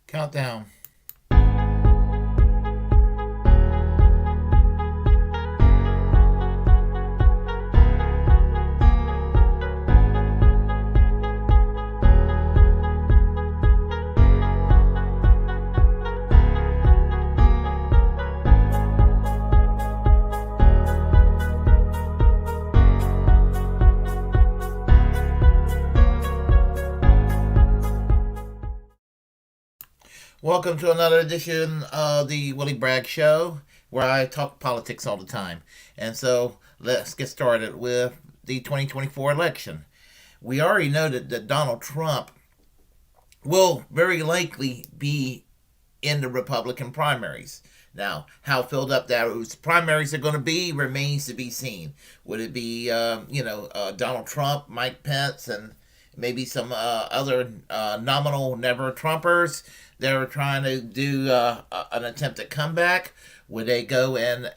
Countdown. Welcome to another edition of the Willie Bragg Show, where I talk politics all the time. And so let's get started with the 2024 election. We already know that Donald Trump will very likely be in the Republican primaries. Now, how filled up those primaries are going to be remains to be seen. Would it be, Donald Trump, Mike Pence, and maybe some other nominal never Trumpers? They're trying to do an attempt at comeback. Would they go and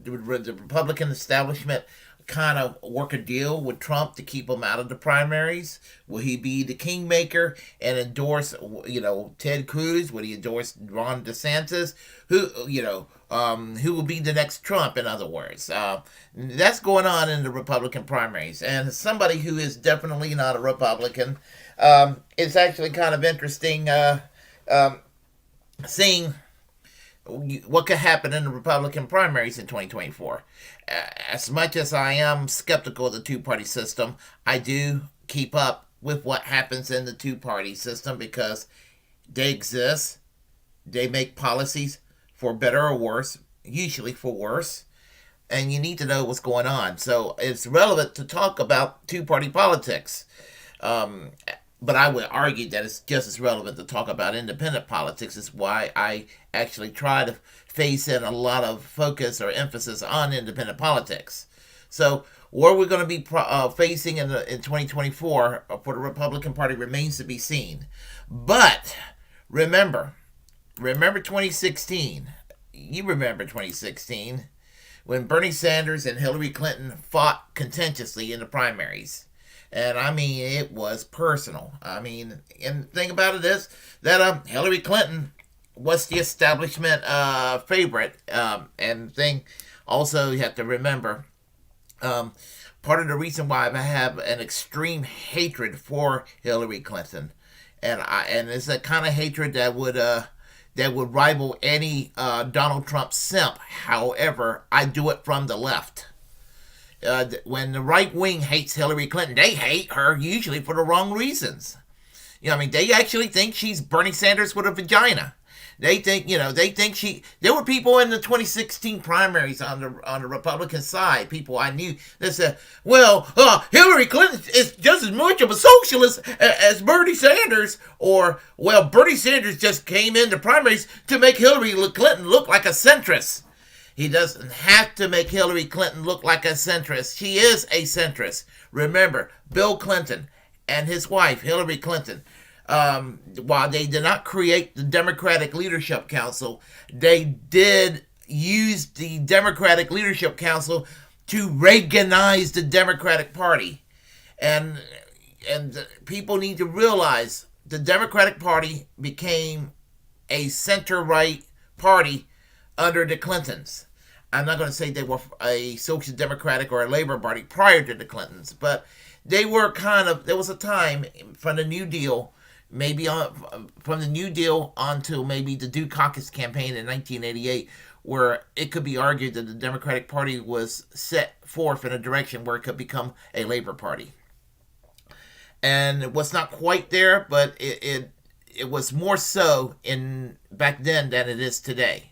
would the Republican establishment kind of work a deal with Trump to keep him out of the primaries? Will he be the kingmaker and endorse, Ted Cruz? Would he endorse Ron DeSantis? Who will be the next Trump? In other words, that's going on in the Republican primaries. And somebody who is definitely not a Republican, it's actually kind of interesting seeing what could happen in the Republican primaries in 2024. As much as I am skeptical of the two-party system, I do keep up with what happens in the two-party system because they exist. They make policies for better or worse, usually for worse, and you need to know what's going on. So it's relevant to talk about two-party politics. But I would argue that it's just as relevant to talk about independent politics. Is why I actually try to face in a lot of focus or emphasis on independent politics. So what we're going to be facing in 2024 for the Republican Party remains to be seen. But remember 2016. You remember 2016 when Bernie Sanders and Hillary Clinton fought contentiously in the primaries. And I mean, it was personal. I mean, and the thing about it is that Hillary Clinton was the establishment favorite. And thing also you have to remember, part of the reason why I have an extreme hatred for Hillary Clinton, and it's a kind of hatred that would rival any Donald Trump simp. However, I do it from the left. When the right wing hates Hillary Clinton, they hate her usually for the wrong reasons. They actually think she's Bernie Sanders with a vagina. They think, there were people in the 2016 primaries on the Republican side, people I knew that said, well, Hillary Clinton is just as much of a socialist as Bernie Sanders, or, well, Bernie Sanders just came into primaries to make Hillary Clinton look like a centrist. He doesn't have to make Hillary Clinton look like a centrist. She is a centrist. Remember, Bill Clinton and his wife, Hillary Clinton, while they did not create the Democratic Leadership Council, they did use the Democratic Leadership Council to Reaganize the Democratic Party. And people need to realize the Democratic Party became a center-right party under the Clintons. I'm not going to say they were a social democratic or a labor party prior to the Clintons, but they were there was a time from the New Deal, from the New Deal onto maybe the Dukakis campaign in 1988, where it could be argued that the Democratic Party was set forth in a direction where it could become a labor party. And it was not quite there, but it was more so in back then than it is today.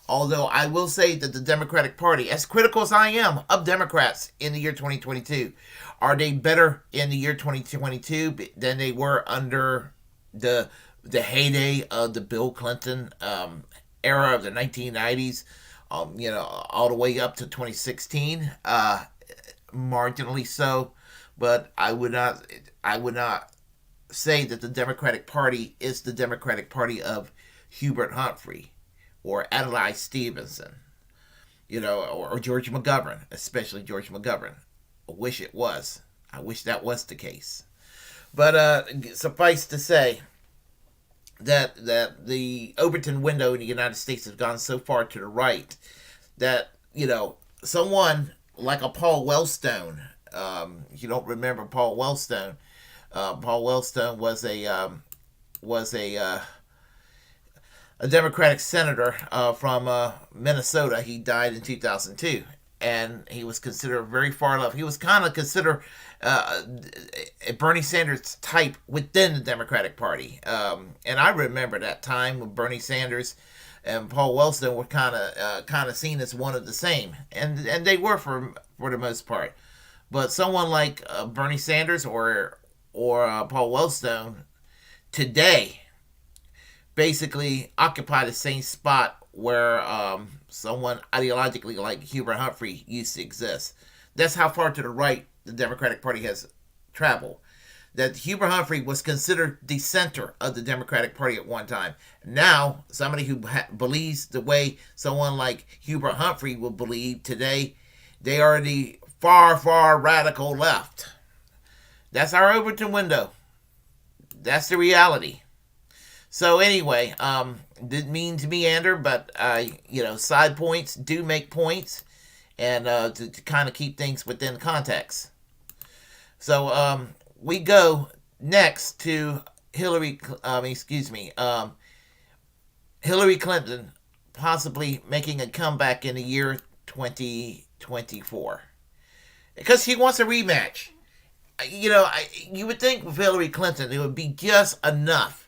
Although I will say that the Democratic Party, as critical as I am of Democrats in the year 2022, are they better in the year 2022 than they were under the heyday of the Bill Clinton era of the 1990s, all the way up to 2016? Marginally so, but I would not say that the Democratic Party is the Democratic Party of Hubert Humphrey or Adlai Stevenson, or George McGovern, especially George McGovern. I wish it was. I wish that was the case. But suffice to say, that the Overton window in the United States has gone so far to the right that someone like a Paul Wellstone. If you don't remember Paul Wellstone, Paul Wellstone was a Democratic senator from Minnesota. He died in 2002, and he was considered very far left. He was kind of considered a Bernie Sanders type within the Democratic Party. And I remember that time when Bernie Sanders and Paul Wellstone were kind of seen as one of the same, and they were for the most part. But someone like Bernie Sanders or Paul Wellstone today basically occupy the same spot where someone ideologically like Hubert Humphrey used to exist. That's how far to the right the Democratic Party has traveled. That Hubert Humphrey was considered the center of the Democratic Party at one time. Now, somebody who believes the way someone like Hubert Humphrey will believe today, they are the far, far radical left. That's our Overton window. That's the reality. So anyway, didn't mean to meander, but side points do make points, and to kind of keep things within context. So we go next to Hillary Clinton possibly making a comeback in the year 2024 because she wants a rematch. You would think with Hillary Clinton it would be just enough.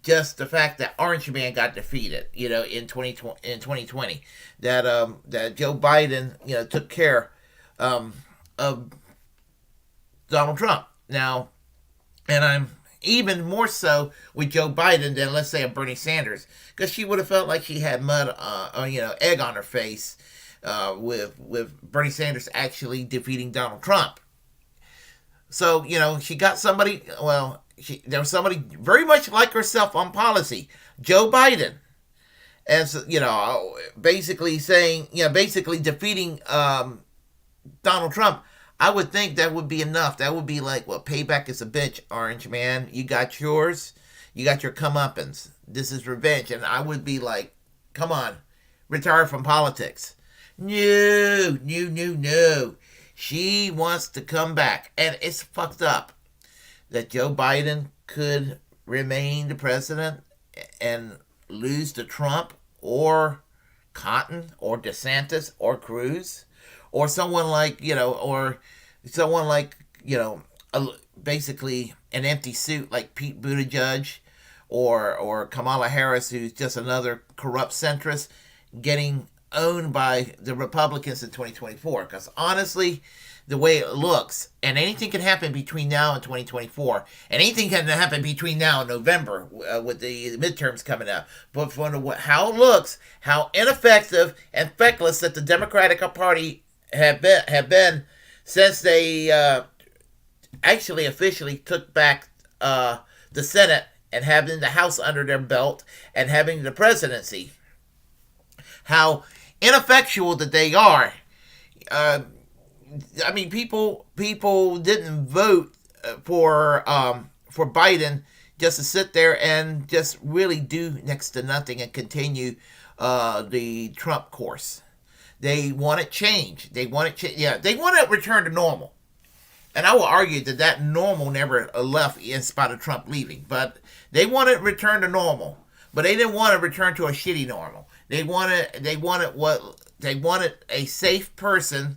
Just the fact that Orange Man got defeated, in 2020, that Joe Biden, took care of Donald Trump. Now, and I'm even more so with Joe Biden than, let's say, a Bernie Sanders, because she would have felt like she had mud, egg on her face with Bernie Sanders actually defeating Donald Trump. So, she got somebody, there was somebody very much like herself on policy, Joe Biden, and basically saying, basically defeating Donald Trump. I would think that would be enough. That would be like, well, payback is a bitch, Orange Man. You got yours. You got your comeuppance. This is revenge. And I would be like, come on, retire from politics. No. She wants to come back. And it's fucked up that Joe Biden could remain the president and lose to Trump or Cotton or DeSantis or Cruz or someone like, basically an empty suit like Pete Buttigieg or Kamala Harris, who's just another corrupt centrist getting owned by the Republicans in 2024. Because honestly, the way it looks, and anything can happen between now and 2024, and anything can happen between now and November with the midterms coming up. But from how it looks, how ineffective and feckless that the Democratic Party have been since they actually officially took back the Senate and having the House under their belt and having the presidency, how ineffectual that they are. People didn't vote for Biden just to sit there and just really do next to nothing and continue the Trump course. They wanted change. They wanted to return to normal. And I will argue that normal never left in spite of Trump leaving. But they wanted to return to normal. But they didn't want to return to a shitty normal. They wanted a safe person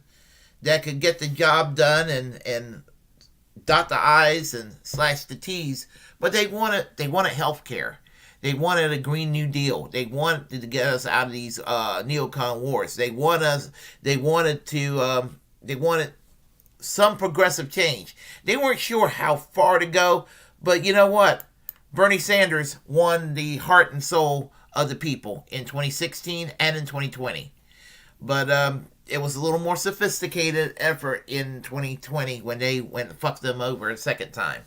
that could get the job done and dot the I's and slash the T's. But they wanted health care. They wanted a Green New Deal. They wanted to get us out of these neocon wars. They wanted some progressive change. They weren't sure how far to go, but you know what? Bernie Sanders won the heart and soul of the people in 2016 and in 2020. But it was a little more sophisticated effort in 2020 when they went and fucked them over a second time.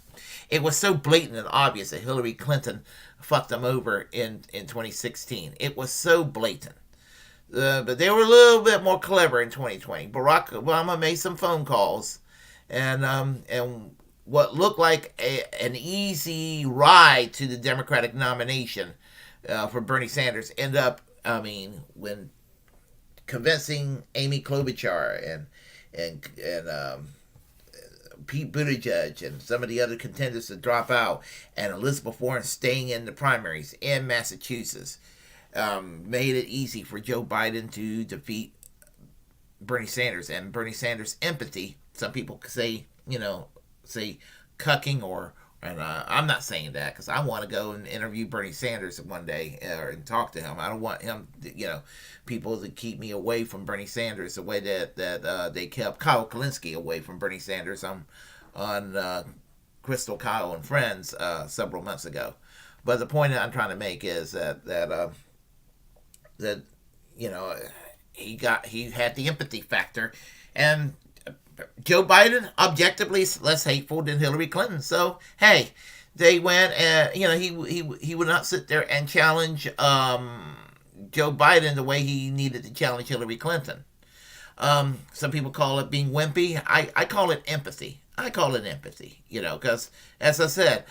It was so blatant and obvious that Hillary Clinton fucked them over in 2016. It was so blatant. But they were a little bit more clever in 2020. Barack Obama made some phone calls and what looked like an easy ride to the Democratic nomination for Bernie Sanders ended up, I mean, when convincing Amy Klobuchar and Pete Buttigieg and some of the other contenders to drop out, and Elizabeth Warren staying in the primaries in Massachusetts, made it easy for Joe Biden to defeat Bernie Sanders. And Bernie Sanders' empathy, some people say, say cucking and I'm not saying that because I want to go and interview Bernie Sanders one day and talk to him. I don't want him, people to keep me away from Bernie Sanders the way that they kept Kyle Kalinske away from Bernie Sanders on Crystal Kyle and Friends several months ago. But the point that I'm trying to make is that he had the empathy factor, and Joe Biden objectively is less hateful than Hillary Clinton. So hey, they went and he would not sit there and challenge Joe Biden the way he needed to challenge Hillary Clinton. Some people call it being wimpy. I call it empathy. Because as I said,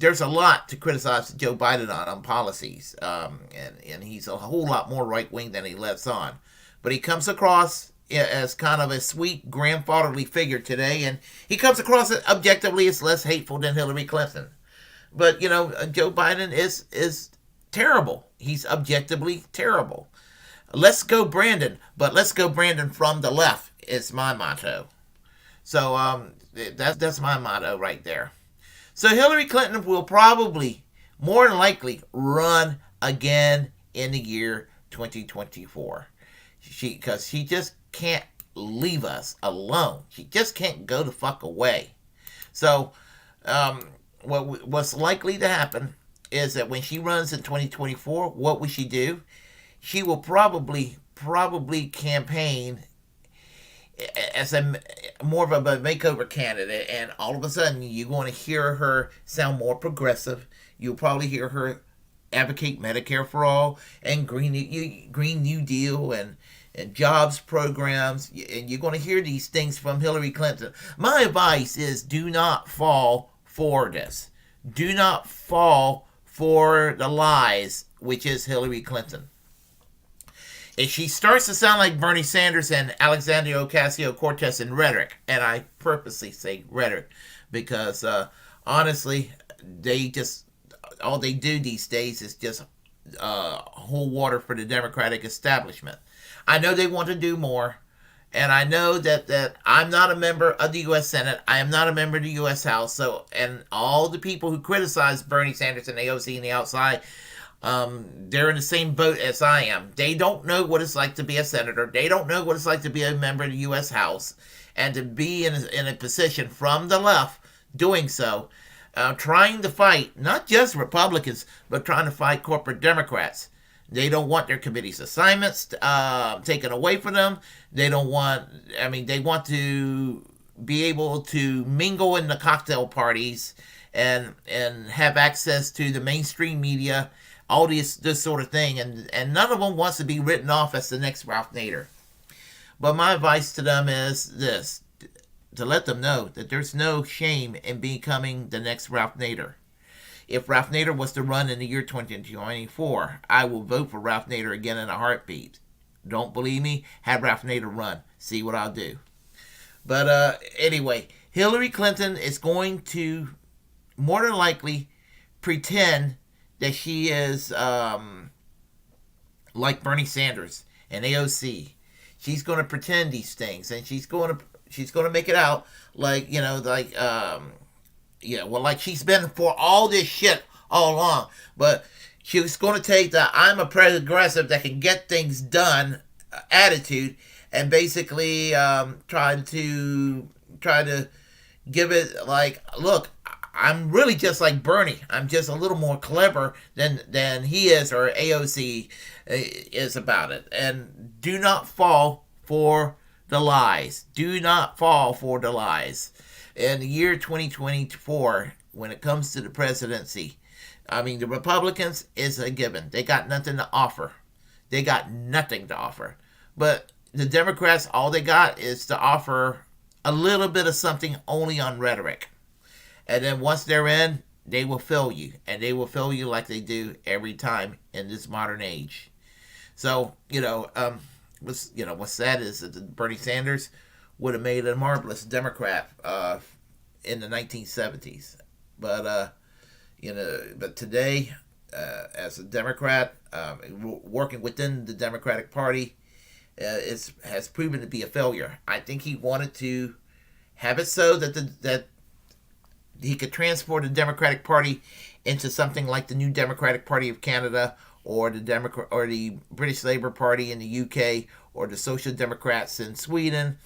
there's a lot to criticize Joe Biden on policies, and he's a whole lot more right wing than he lets on. But he comes across as kind of a sweet grandfatherly figure today, and he comes across objectively as less hateful than Hillary Clinton. But Joe Biden is terrible. He's objectively terrible. Let's go Brandon, but let's go Brandon from the left is my motto. So that's my motto right there. So Hillary Clinton will probably, more than likely, run again in the year 2024. Because she just can't leave us alone. She just can't go the fuck away. So what's likely to happen is that when she runs in 2024, what will she do? She will probably campaign as a more of a makeover candidate, and all of a sudden you're going to hear her sound more progressive. You'll probably hear her advocate Medicare for all and Green New Deal and jobs programs, and you're going to hear these things from Hillary Clinton. My advice is do not fall for this. Do not fall for the lies, which is Hillary Clinton. If she starts to sound like Bernie Sanders and Alexandria Ocasio-Cortez in rhetoric, and I purposely say rhetoric because honestly, all they do these days is just hold water for the Democratic establishment. I know they want to do more, and I know that I'm not a member of the U.S. Senate. I am not a member of the U.S. House. So, and all the people who criticize Bernie Sanders and AOC and the outside, they're in the same boat as I am. They don't know what it's like to be a senator. They don't know what it's like to be a member of the U.S. House, and to be in a position from the left doing so, trying to fight not just Republicans, but trying to fight corporate Democrats. They don't want their committee's assignments taken away from them. They want to be able to mingle in the cocktail parties and have access to the mainstream media, all this sort of thing. And none of them wants to be written off as the next Ralph Nader. But my advice to them is this, to let them know that there's no shame in becoming the next Ralph Nader. If Ralph Nader was to run in the year 2024, I will vote for Ralph Nader again in a heartbeat. Don't believe me? Have Ralph Nader run. See what I'll do. But anyway, Hillary Clinton is going to more than likely pretend that she is like Bernie Sanders and AOC. She's going to pretend these things, and she's going to make it out like like she's been for all this shit all along. But she's going to take the I'm a progressive that can get things done attitude and basically try to give it like, look, I'm really just like Bernie. I'm just a little more clever than he is or AOC is about it. And do not fall for the lies. Do not fall for the lies. In the year 2024, when it comes to the presidency, I mean, the Republicans is a given. They got nothing to offer. But the Democrats, all they got is to offer a little bit of something only on rhetoric. And then once they're in, they will fail you, and they will fail you like they do every time in this modern age. So what's sad is that Bernie Sanders would have made a marvelous Democrat in the 1970s, but but today, as a Democrat, working within the Democratic Party, has proven to be a failure. I think he wanted to have it so that he could transport the Democratic Party into something like the New Democratic Party of Canada, or the British Labour Party in the UK, or the Social Democrats in Sweden,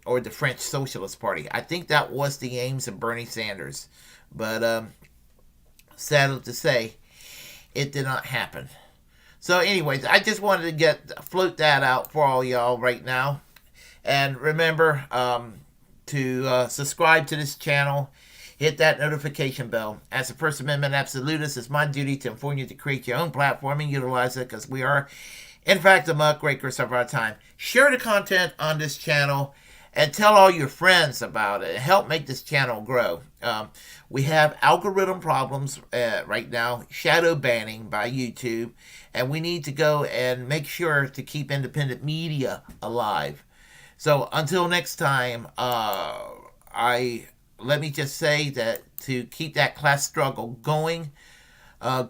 or the French Socialist Party. I think that was the aims of Bernie Sanders, but sad to say, it did not happen. So, anyways, I just wanted to float that out for all y'all right now, and remember to subscribe to this channel. Hit that notification bell. As a First Amendment absolutist, it's my duty to inform you to create your own platform and utilize it, because we are, in fact, the muckrakers of our time. Share the content on this channel and tell all your friends about it. Help make this channel grow. We have algorithm problems right now, shadow banning by YouTube, and we need to go and make sure to keep independent media alive. So until next time, let me just say that to keep that class struggle going,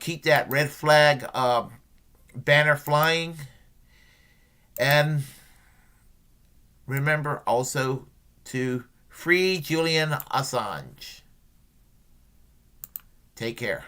keep that red flag banner flying, and remember also to free Julian Assange. Take care.